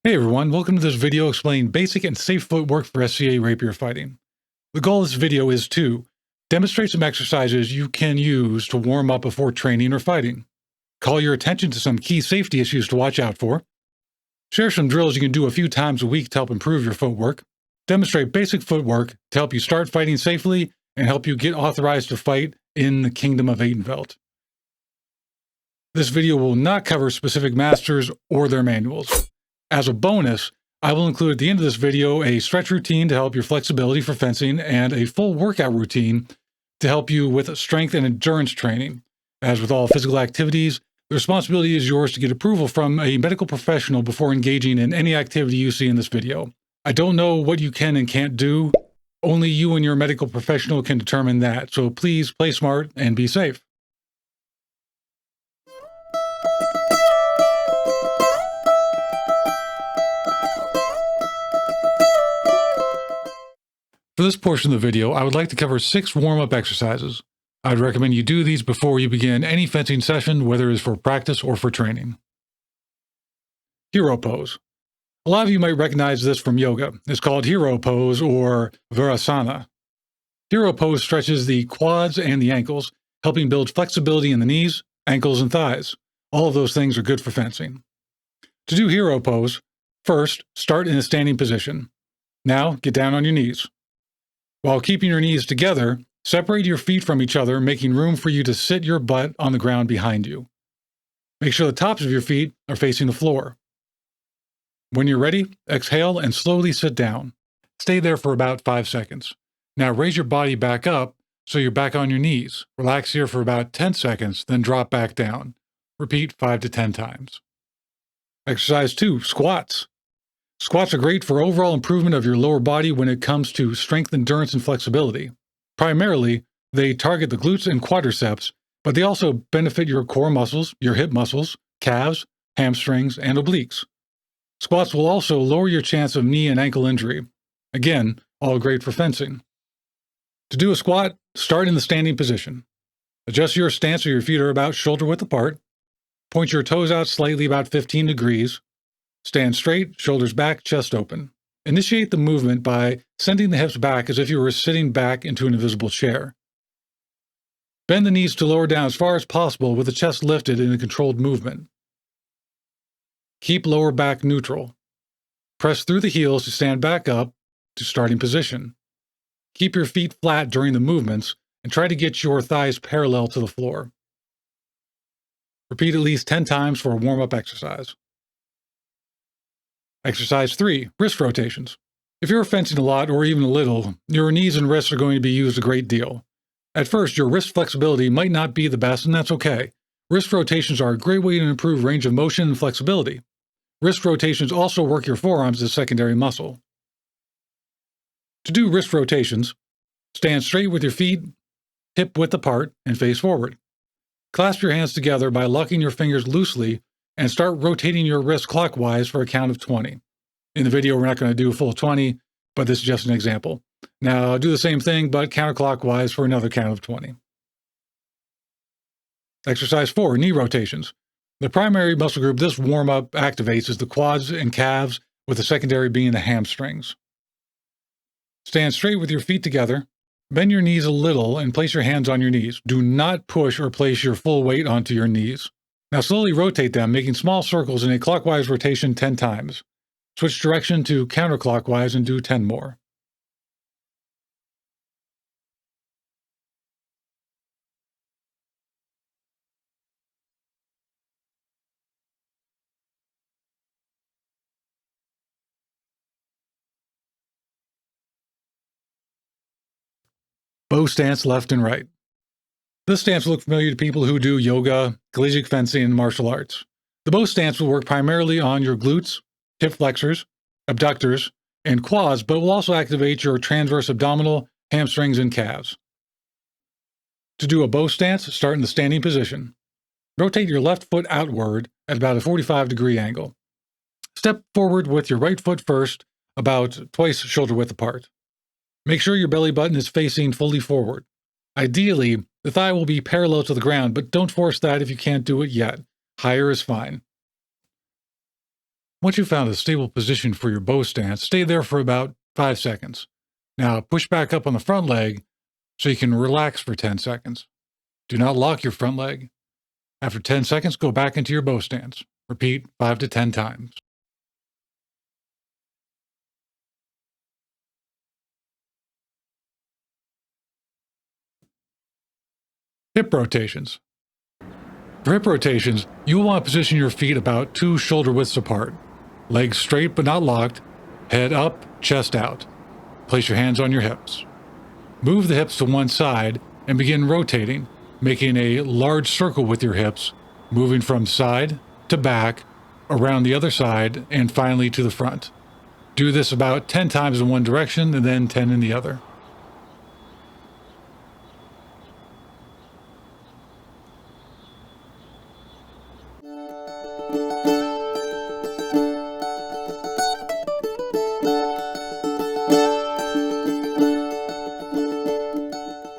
Hey everyone, welcome to this video explaining basic and safe footwork for SCA rapier fighting. The goal of this video is to demonstrate some exercises you can use to warm up before training or fighting, call your attention to some key safety issues to watch out for, share some drills you can do a few times a week to help improve your footwork, demonstrate basic footwork to help you start fighting safely and help you get authorized to fight in the Kingdom of Adenveld. This video will not cover specific masters or their manuals. As a bonus, I will include at the end of this video a stretch routine to help your flexibility for fencing and a full workout routine to help you with strength and endurance training. As with all physical activities, the responsibility is yours to get approval from a medical professional before engaging in any activity you see in this video. I don't know what you can and can't do. Only you and your medical professional can determine that, so please play smart and be safe. For this portion of the video, I would like to cover 6 warm-up exercises. I'd recommend you do these before you begin any fencing session, whether it is for practice or for training. Hero pose. A lot of you might recognize this from yoga. It's called hero pose or virasana. Hero pose stretches the quads and the ankles, helping build flexibility in the knees, ankles, and thighs. All of those things are good for fencing. To do hero pose, first, start in a standing position. Now, get down on your knees. While keeping your knees together, separate your feet from each other, making room for you to sit your butt on the ground behind you. Make sure the tops of your feet are facing the floor. When you're ready, exhale and slowly sit down. Stay there for about 5 seconds. Now raise your body back up so you're back on your knees. Relax here for about 10 seconds, then drop back down. Repeat 5 to 10 times. Exercise 2, squats. Squats are great for overall improvement of your lower body when it comes to strength, endurance, and flexibility. Primarily, they target the glutes and quadriceps, but they also benefit your core muscles, your hip muscles, calves, hamstrings, and obliques. Squats will also lower your chance of knee and ankle injury. Again, all great for fencing. To do a squat, start in the standing position. Adjust your stance so your feet are about shoulder width apart. Point your toes out slightly about 15 degrees. Stand straight, shoulders back, chest open. Initiate the movement by sending the hips back as if you were sitting back into an invisible chair. Bend the knees to lower down as far as possible with the chest lifted in a controlled movement. Keep lower back neutral. Press through the heels to stand back up to starting position. Keep your feet flat during the movements and try to get your thighs parallel to the floor. Repeat at least 10 times for a warm-up exercise. Exercise 3, wrist rotations. If you're fencing a lot or even a little, your knees and wrists are going to be used a great deal. At first, your wrist flexibility might not be the best, and that's okay. Wrist rotations are a great way to improve range of motion and flexibility. Wrist rotations also work your forearms as a secondary muscle. To do wrist rotations, stand straight with your feet hip width apart and face forward. Clasp your hands together by locking your fingers loosely and start rotating your wrist clockwise for a count of 20. In the video, we're not going to do a full 20, but this is just an example. Now, do the same thing, but counterclockwise for another count of 20. Exercise 4, knee rotations. The primary muscle group this warm-up activates is the quads and calves, with the secondary being the hamstrings. Stand straight with your feet together. Bend your knees a little and place your hands on your knees. Do not push or place your full weight onto your knees. Now slowly rotate them, making small circles in a clockwise rotation 10 times. Switch direction to counterclockwise and do 10 more. Bow stance left and right. This stance will look familiar to people who do yoga, collegiate fencing, and martial arts. The bow stance will work primarily on your glutes, hip flexors, abductors, and quads, but will also activate your transverse abdominal, hamstrings, and calves. To do a bow stance, start in the standing position. Rotate your left foot outward at about a 45-degree angle. Step forward with your right foot first, about twice shoulder width apart. Make sure your belly button is facing fully forward. Ideally, the thigh will be parallel to the ground, but don't force that if you can't do it yet. Higher is fine. Once you've found a stable position for your bow stance, stay there for about 5 seconds. Now push back up on the front leg so you can relax for 10 seconds. Do not lock your front leg. After 10 seconds, go back into your bow stance. Repeat 5 to 10 times. Hip rotations. For hip rotations, you will want to position your feet about 2 shoulder widths apart. Legs straight but not locked, head up, chest out. Place your hands on your hips. Move the hips to one side and begin rotating, making a large circle with your hips, moving from side to back, around the other side, and finally to the front. Do this about 10 times in one direction and then 10 in the other.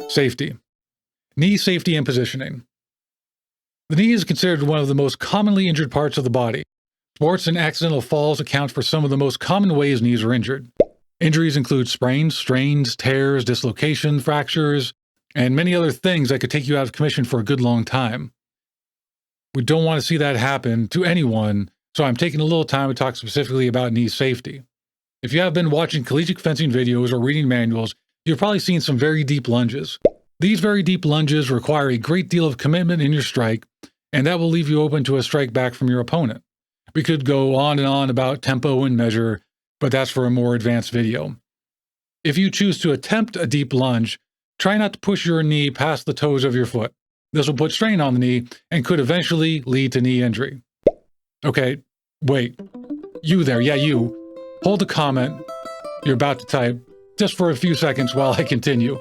Safety. Knee safety and positioning. The knee is considered one of the most commonly injured parts of the body. Sports and accidental falls account for some of the most common ways knees are injured. Injuries include sprains, strains, tears, dislocation, fractures, and many other things that could take you out of commission for a good long time. We don't want to see that happen to anyone, so I'm taking a little time to talk specifically about knee safety. If you have been watching collegiate fencing videos or reading manuals, you've probably seen some very deep lunges. These very deep lunges require a great deal of commitment in your strike, and that will leave you open to a strike back from your opponent. We could go on and on about tempo and measure, but that's for a more advanced video. If you choose to attempt a deep lunge, try not to push your knee past the toes of your foot. This will put strain on the knee and could eventually lead to knee injury. Okay, wait. You there, yeah, you. Hold the comment you're about to type just for a few seconds while I continue.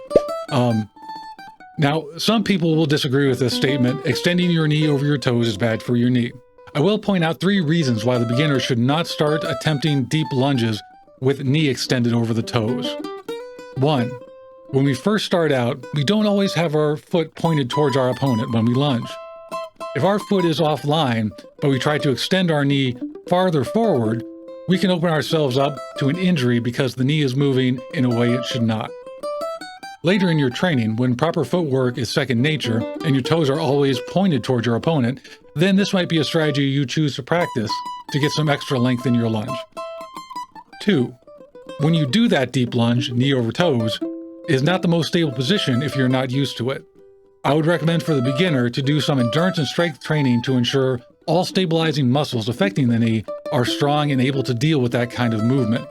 Now, some people will disagree with this statement. Extending your knee over your toes is bad for your knee. I will point out 3 reasons why the beginner should not start attempting deep lunges with knee extended over the toes. 1. When we first start out, we don't always have our foot pointed towards our opponent when we lunge. If our foot is offline, but we try to extend our knee farther forward, we can open ourselves up to an injury because the knee is moving in a way it should not. Later in your training, when proper footwork is second nature and your toes are always pointed toward your opponent, then this might be a strategy you choose to practice to get some extra length in your lunge. 2. When you do that deep lunge, knee over toes, is not the most stable position if you're not used to it. I would recommend for the beginner to do some endurance and strength training to ensure all stabilizing muscles affecting the knee are strong and able to deal with that kind of movement.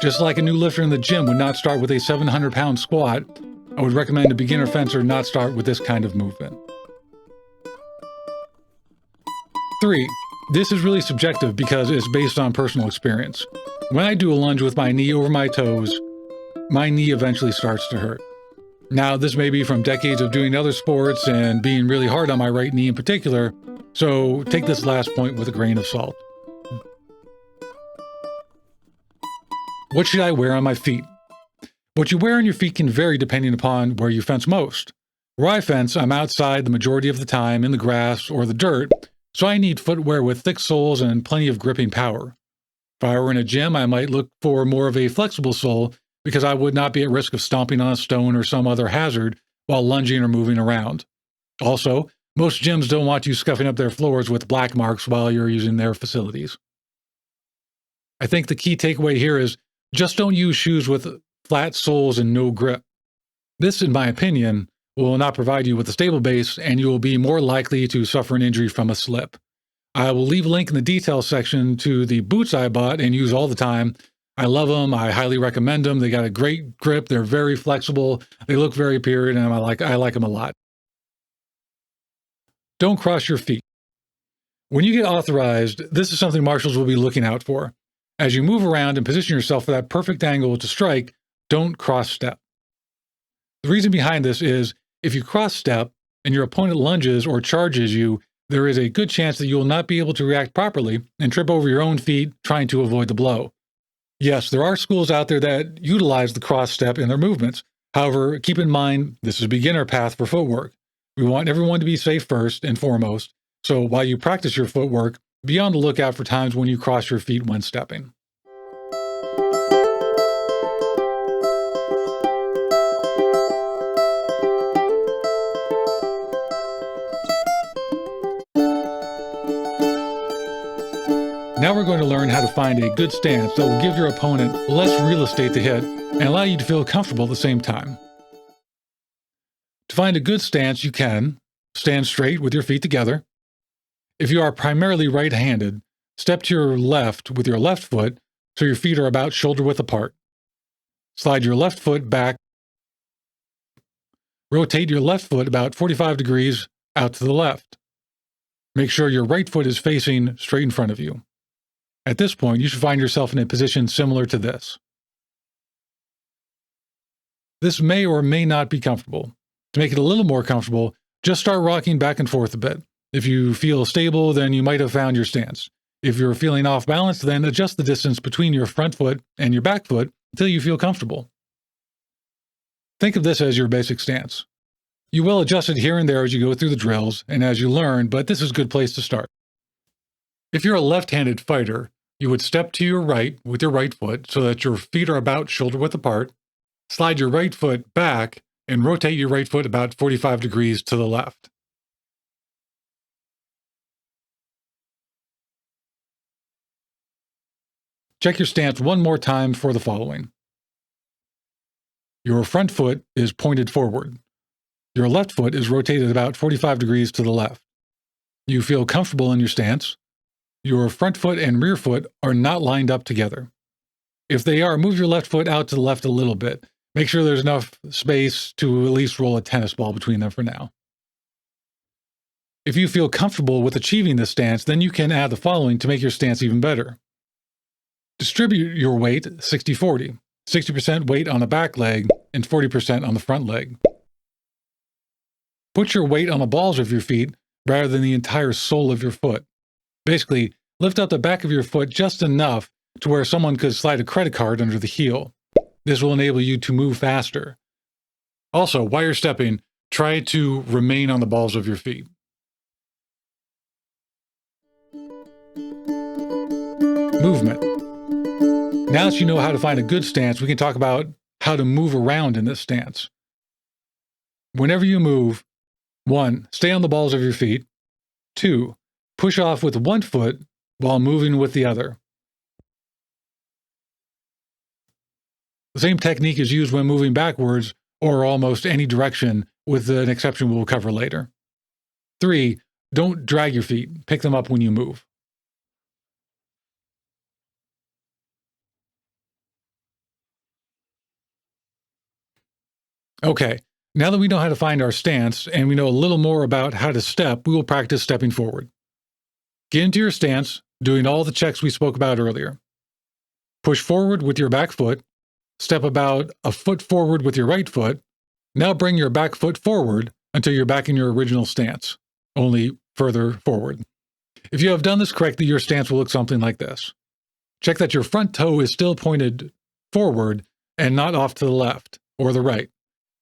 Just like a new lifter in the gym would not start with a 700-pound squat, I would recommend a beginner fencer not start with this kind of movement. 3. This is really subjective because it's based on personal experience. When I do a lunge with my knee over my toes, my knee eventually starts to hurt. Now, this may be from decades of doing other sports and being really hard on my right knee in particular, so take this last point with a grain of salt. What should I wear on my feet? What you wear on your feet can vary depending upon where you fence most. Where I fence, I'm outside the majority of the time in the grass or the dirt, so I need footwear with thick soles and plenty of gripping power. If I were in a gym, I might look for more of a flexible sole because I would not be at risk of stomping on a stone or some other hazard while lunging or moving around. Also, most gyms don't want you scuffing up their floors with black marks while you're using their facilities. I think the key takeaway here is just don't use shoes with flat soles and no grip. This, in my opinion, will not provide you with a stable base, and you will be more likely to suffer an injury from a slip. I will leave a link in the details section to the boots I bought and use all the time. I love them. I highly recommend them. They got a great grip. They're very flexible. They look very appealing, and I like them a lot. Don't cross your feet. When you get authorized, this is something marshals will be looking out for. As you move around and position yourself for that perfect angle to strike, don't cross-step. The reason behind this is if you cross-step and your opponent lunges or charges you, there is a good chance that you will not be able to react properly and trip over your own feet trying to avoid the blow. Yes, there are schools out there that utilize the cross-step in their movements. However, keep in mind, this is a beginner path for footwork. We want everyone to be safe first and foremost, so while you practice your footwork, be on the lookout for times when you cross your feet when stepping. Now we're going to learn how to find a good stance that will give your opponent less real estate to hit and allow you to feel comfortable at the same time. To find a good stance, you can stand straight with your feet together. If you are primarily right-handed, step to your left with your left foot so your feet are about shoulder-width apart. Slide your left foot back. Rotate your left foot about 45 degrees out to the left. Make sure your right foot is facing straight in front of you. At this point, you should find yourself in a position similar to this. This may or may not be comfortable. To make it a little more comfortable, just start rocking back and forth a bit. If you feel stable, then you might have found your stance. If you're feeling off balance, then adjust the distance between your front foot and your back foot until you feel comfortable. Think of this as your basic stance. You will adjust it here and there as you go through the drills and as you learn, but this is a good place to start. If you're a left-handed fighter, you would step to your right with your right foot so that your feet are about shoulder-width apart, slide your right foot back, and rotate your right foot about 45 degrees to the left. Check your stance one more time for the following. Your front foot is pointed forward. Your left foot is rotated about 45 degrees to the left. You feel comfortable in your stance. Your front foot and rear foot are not lined up together. If they are, move your left foot out to the left a little bit. Make sure there's enough space to at least roll a tennis ball between them for now. If you feel comfortable with achieving this stance, then you can add the following to make your stance even better. Distribute your weight 60-40, 60% weight on the back leg and 40% on the front leg. Put your weight on the balls of your feet rather than the entire sole of your foot. Basically, lift up the back of your foot just enough to where someone could slide a credit card under the heel. This will enable you to move faster. Also, while you're stepping, try to remain on the balls of your feet. Movement. Now that you know how to find a good stance, we can talk about how to move around in this stance. Whenever you move, 1. Stay on the balls of your feet. 2. Push off with one foot while moving with the other. The same technique is used when moving backwards or almost any direction, with an exception we'll cover later. 3. Don't drag your feet. Pick them up when you move. Okay, now that we know how to find our stance and we know a little more about how to step, we will practice stepping forward. Get into your stance, doing all the checks we spoke about earlier. Push forward with your back foot. Step about a foot forward with your right foot. Now bring your back foot forward until you're back in your original stance, only further forward. If you have done this correctly, your stance will look something like this. Check that your front toe is still pointed forward and not off to the left or the right.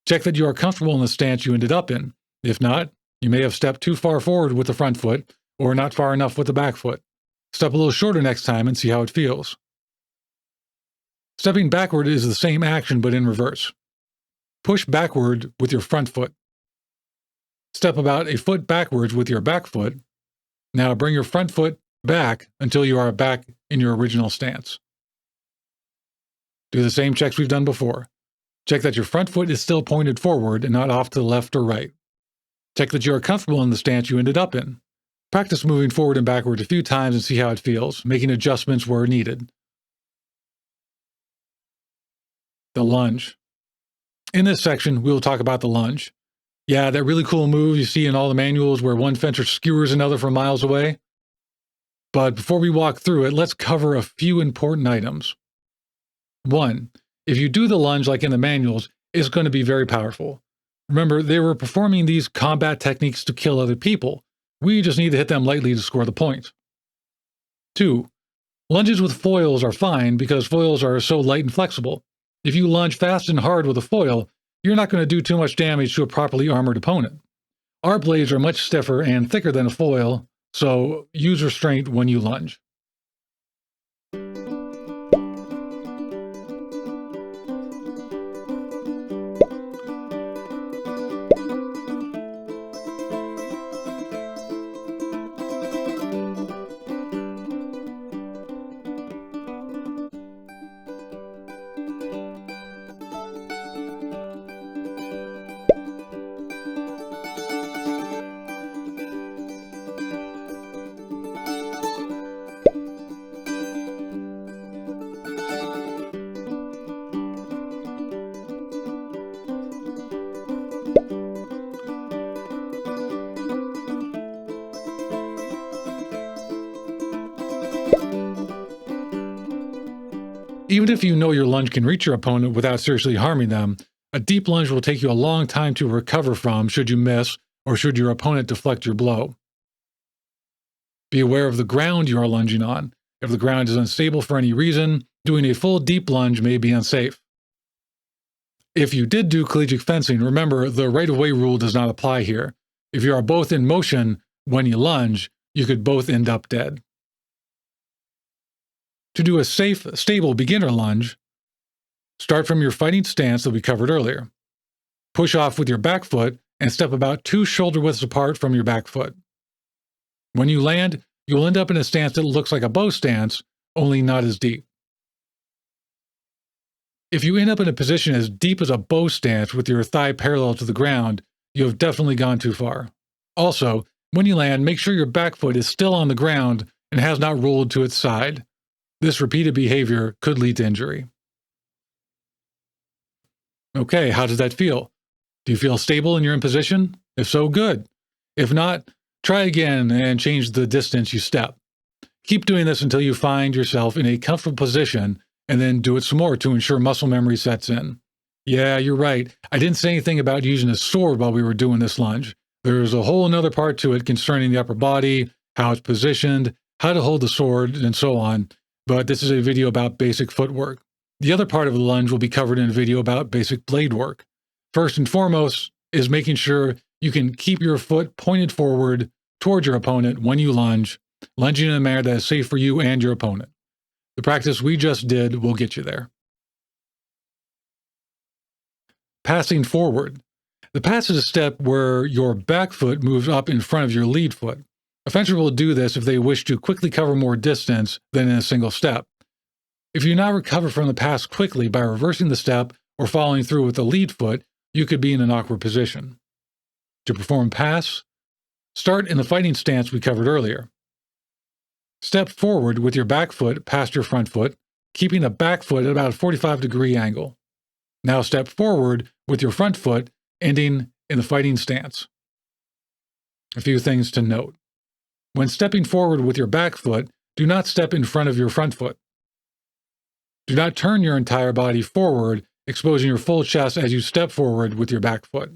Check that you are comfortable in the stance you ended up in. If not, you may have stepped too far forward with the front foot or not far enough with the back foot. Step a little shorter next time and see how it feels. Stepping backward is the same action but in reverse. Push backward with your front foot. Step about a foot backwards with your back foot. Now bring your front foot back until you are back in your original stance. Do the same checks we've done before. Check that your front foot is still pointed forward and not off to the left or right. Check that you are comfortable in the stance you ended up in. Practice moving forward and backward a few times and see how it feels, making adjustments where needed. The lunge. In this section, we will talk about the lunge. Yeah, that really cool move you see in all the manuals where one fencer skewers another from miles away. But before we walk through it, let's cover a few important items. 1. If you do the lunge like in the manuals, it's going to be very powerful. Remember, they were performing these combat techniques to kill other people. We just need to hit them lightly to score the point. 2. Lunges with foils are fine because foils are so light and flexible. If you lunge fast and hard with a foil, you're not going to do too much damage to a properly armored opponent. Our blades are much stiffer and thicker than a foil, so use restraint when you lunge. Even if you know your lunge can reach your opponent without seriously harming them, a deep lunge will take you a long time to recover from should you miss or should your opponent deflect your blow. Be aware of the ground you are lunging on. If the ground is unstable for any reason, doing a full deep lunge may be unsafe. If you did do collegiate fencing, remember the right-of-way rule does not apply here. If you are both in motion when you lunge, you could both end up dead. To do a safe, stable beginner lunge, start from your fighting stance that we covered earlier. Push off with your back foot and step about 2 shoulder widths apart from your back foot. When you land, you'll end up in a stance that looks like a bow stance, only not as deep. If you end up in a position as deep as a bow stance with your thigh parallel to the ground, you have definitely gone too far. Also, when you land, make sure your back foot is still on the ground and has not rolled to its side. This repeated behavior could lead to injury. Okay, how does that feel? Do you feel stable in your position? If so, good. If not, try again and change the distance you step. Keep doing this until you find yourself in a comfortable position, and then do it some more to ensure muscle memory sets in. Yeah, you're right. I didn't say anything about using a sword while we were doing this lunge. There's a whole another part to it concerning the upper body, how it's positioned, how to hold the sword, and so on. But this is a video about basic footwork. The other part of the lunge will be covered in a video about basic blade work. First and foremost is making sure you can keep your foot pointed forward towards your opponent when you lunge, lunging in a manner that is safe for you and your opponent. The practice we just did will get you there. Passing forward. The pass is a step where your back foot moves up in front of your lead foot. A fencer will do this if they wish to quickly cover more distance than in a single step. If you now recover from the pass quickly by reversing the step or following through with the lead foot, you could be in an awkward position. To perform pass, start in the fighting stance we covered earlier. Step forward with your back foot past your front foot, keeping the back foot at about a 45-degree angle. Now step forward with your front foot, ending in the fighting stance. A few things to note. When stepping forward with your back foot, do not step in front of your front foot. Do not turn your entire body forward, exposing your full chest as you step forward with your back foot.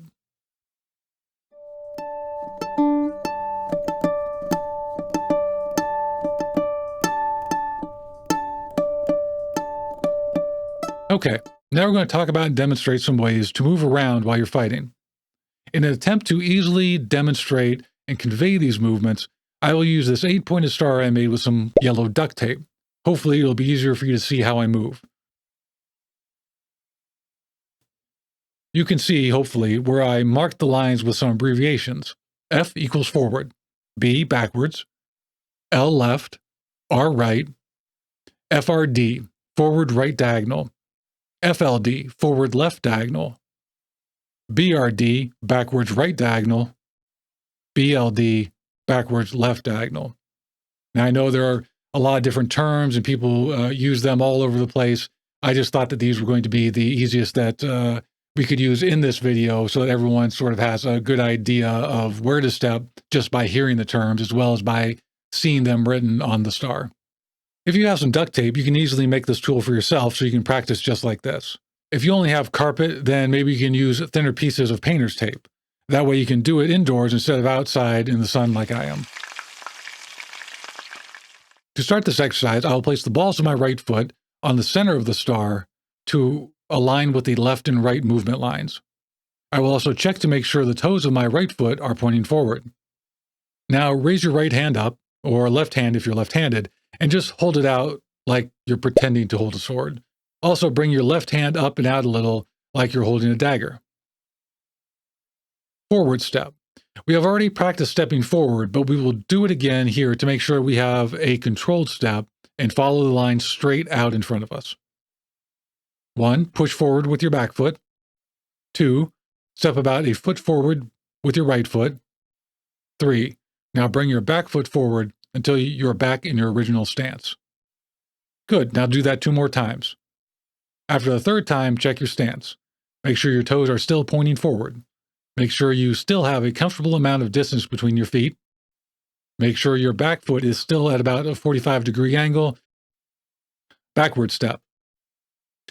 Okay, now we're going to talk about and demonstrate some ways to move around while you're fighting. In an attempt to easily demonstrate and convey these movements, I will use this 8-pointed star I made with some yellow duct tape. Hopefully it'll be easier for you to see how I move. You can see, hopefully, where I marked the lines with some abbreviations. F equals forward, B backwards, L left, R right, FRD, forward right diagonal, FLD, forward left diagonal, BRD, backwards right diagonal, BLD, backwards left diagonal. Now, I know there are a lot of different terms and people use them all over the place. I just thought that these were going to be the easiest that we could use in this video so that everyone sort of has a good idea of where to step just by hearing the terms as well as by seeing them written on the star. If you have some duct tape, you can easily make this tool for yourself so you can practice just like this. If you only have carpet, then maybe you can use thinner pieces of painter's tape. That way you can do it indoors instead of outside in the sun like I am. To start this exercise, I'll place the balls of my right foot on the center of the star to align with the left and right movement lines. I will also check to make sure the toes of my right foot are pointing forward. Now raise your right hand up, or left hand if you're left-handed, and just hold it out like you're pretending to hold a sword. Also bring your left hand up and out a little like you're holding a dagger. Forward step. We have already practiced stepping forward, but we will do it again here to make sure we have a controlled step and follow the line straight out in front of us. 1. Push forward with your back foot. 2. Step about a foot forward with your right foot. 3. Now bring your back foot forward until you're back in your original stance. Good. Now do that 2 more times. After the 3rd time, check your stance. Make sure your toes are still pointing forward. Make sure you still have a comfortable amount of distance between your feet. Make sure your back foot is still at about a 45-degree angle. Backward step.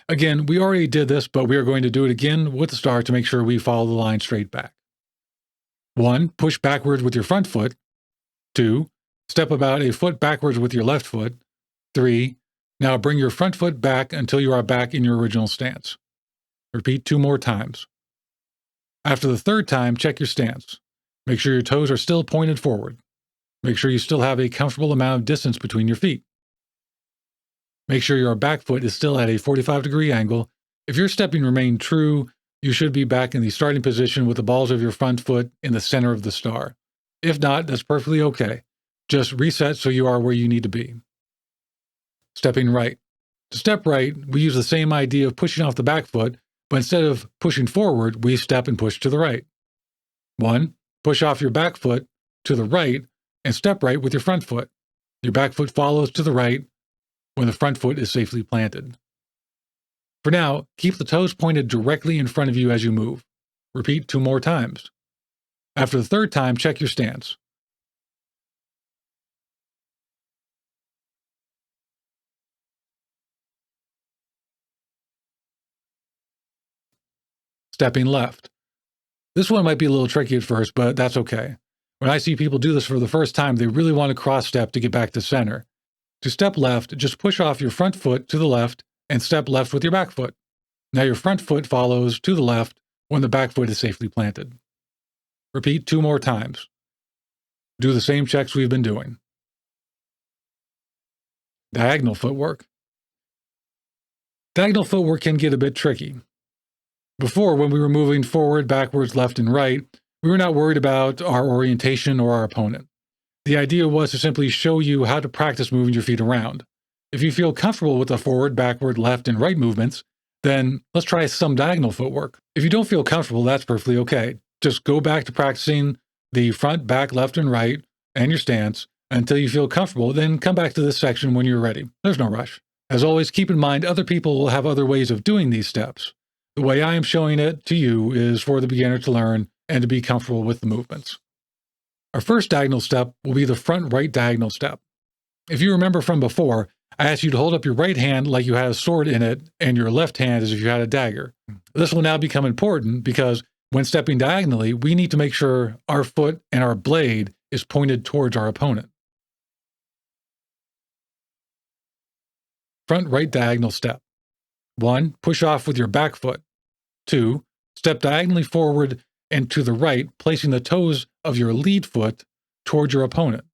Again, we already did this, but we are going to do it again with the star to make sure we follow the line straight back. 1. Push backwards with your front foot. 2. Step about a foot backwards with your left foot. 3. Now bring your front foot back until you are back in your original stance. Repeat 2 more times. After the 3rd time, check your stance. Make sure your toes are still pointed forward. Make sure you still have a comfortable amount of distance between your feet. Make sure your back foot is still at a 45-degree angle. If your stepping remained true, you should be back in the starting position with the balls of your front foot in the center of the star. If not, that's perfectly okay. Just reset so you are where you need to be. Stepping right. To step right, we use the same idea of pushing off the back foot, but instead of pushing forward, we step and push to the right. 1. Push off your back foot to the right and step right with your front foot. Your back foot follows to the right when the front foot is safely planted. For now, keep the toes pointed directly in front of you as you move. Repeat 2 more times. After the 3rd time, check your stance. Stepping left. This one might be a little tricky at first, but that's okay. When I see people do this for the first time, they really want to cross step to get back to center. To step left, just push off your front foot to the left and step left with your back foot. Now your front foot follows to the left when the back foot is safely planted. Repeat 2 more times. Do the same checks we've been doing. Diagonal footwork. Diagonal footwork can get a bit tricky. Before, when we were moving forward, backwards, left, and right, we were not worried about our orientation or our opponent. The idea was to simply show you how to practice moving your feet around. If you feel comfortable with the forward, backward, left, and right movements, then let's try some diagonal footwork. If you don't feel comfortable, that's perfectly okay. Just go back to practicing the front, back, left, and right, and your stance until you feel comfortable, then come back to this section when you're ready. There's no rush. As always, keep in mind other people will have other ways of doing these steps. The way I am showing it to you is for the beginner to learn and to be comfortable with the movements. Our first diagonal step will be the front right diagonal step. If you remember from before, I asked you to hold up your right hand like you had a sword in it and your left hand as if you had a dagger. This will now become important because when stepping diagonally, we need to make sure our foot and our blade is pointed towards our opponent. Front right diagonal step. 1. Push off with your back foot. 2. Step diagonally forward and to the right, placing the toes of your lead foot towards your opponent.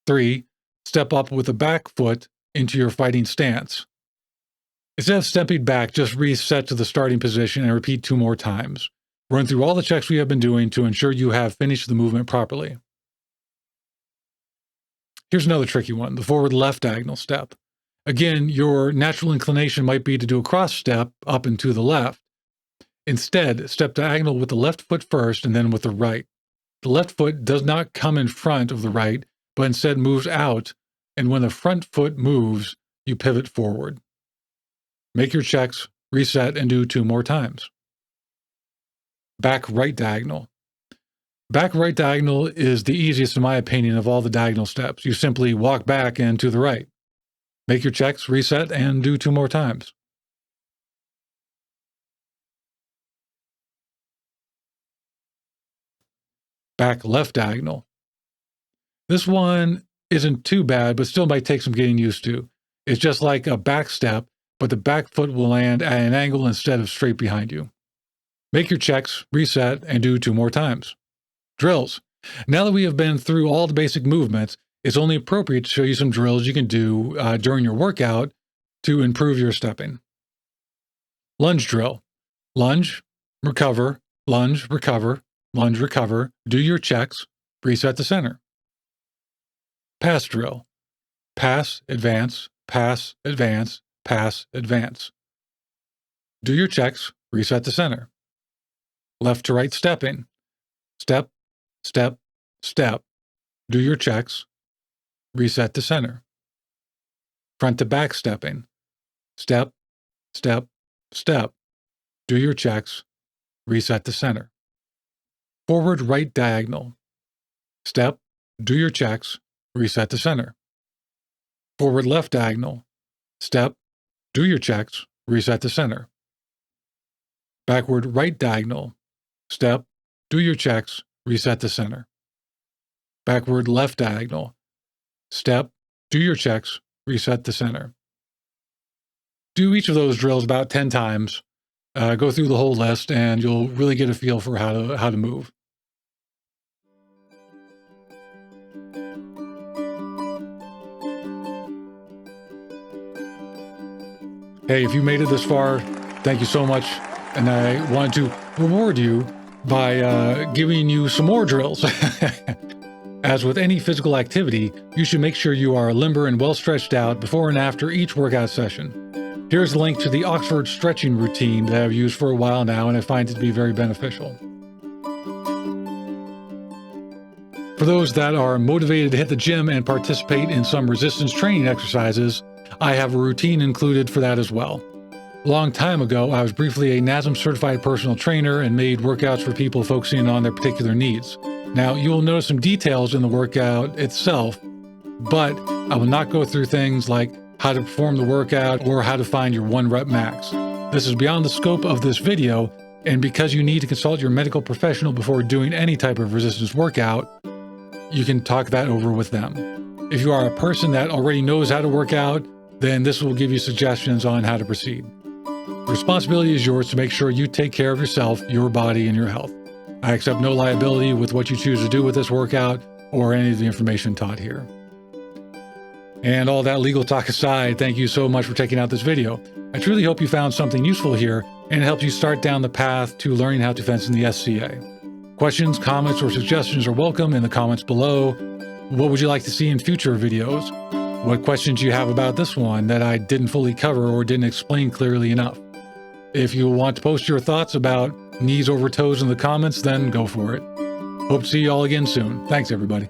3. Step up with the back foot into your fighting stance. Instead of stepping back, just reset to the starting position and repeat 2 more times. Run through all the checks we have been doing to ensure you have finished the movement properly. Here's another tricky one, the forward left diagonal step. Again, your natural inclination might be to do a cross step up and to the left. Instead, step diagonal with the left foot first and then with the right. The left foot does not come in front of the right, but instead moves out, and when the front foot moves, you pivot forward. Make your checks, reset, and do 2 more times. Back right diagonal. Back right diagonal is the easiest in my opinion of all the diagonal steps. You simply walk back and to the right. Make your checks, reset, and do 2 more times. Back left diagonal. This one isn't too bad, but still might take some getting used to. It's just like a back step, but the back foot will land at an angle instead of straight behind you. Make your checks, reset, and do 2 more times. Drills. Now that we have been through all the basic movements, it's only appropriate to show you some drills you can do during your workout to improve your stepping. Lunge drill. Lunge, recover, lunge, recover, lunge, recover. Do your checks, reset to center. Pass drill. Pass, advance, pass, advance, pass, advance. Do your checks, reset to center. Left to right stepping. Step, step, step. Do your checks, reset to center. Front to back stepping. Step, step, step. Do your checks, reset to center. Forward right diagonal. Step, do your checks, reset to center. Forward left diagonal. Step, do your checks, reset to center. Backward right diagonal. Step, do your checks, reset to center. Backward left diagonal. Step, do your checks, reset to center. Do each of those drills about 10 times. Go through the whole list and you'll really get a feel for how to move. Hey, if you made it this far, thank you so much. And I want to reward you by giving you some more drills. As with any physical activity, you should make sure you are limber and well stretched out before and after each workout session. Here's a link to the Oxford stretching routine that I've used for a while now, and I find it to be very beneficial. For those that are motivated to hit the gym and participate in some resistance training exercises, I have a routine included for that as well. A long time ago, I was briefly a NASM certified personal trainer and made workouts for people focusing on their particular needs. Now, you will notice some details in the workout itself, but I will not go through things like how to perform the workout or how to find your 1 rep max. This is beyond the scope of this video, and because you need to consult your medical professional before doing any type of resistance workout, you can talk that over with them. If you are a person that already knows how to work out, then this will give you suggestions on how to proceed. The responsibility is yours to make sure you take care of yourself, your body, and your health. I accept no liability with what you choose to do with this workout or any of the information taught here. And all that legal talk aside, thank you so much for checking out this video. I truly hope you found something useful here and it helps you start down the path to learning how to fence in the SCA. Questions, comments, or suggestions are welcome in the comments below. What would you like to see in future videos? What questions do you have about this one that I didn't fully cover or didn't explain clearly enough? If you want to post your thoughts about knees over toes in the comments, then go for it. Hope to see you all again soon. Thanks, everybody.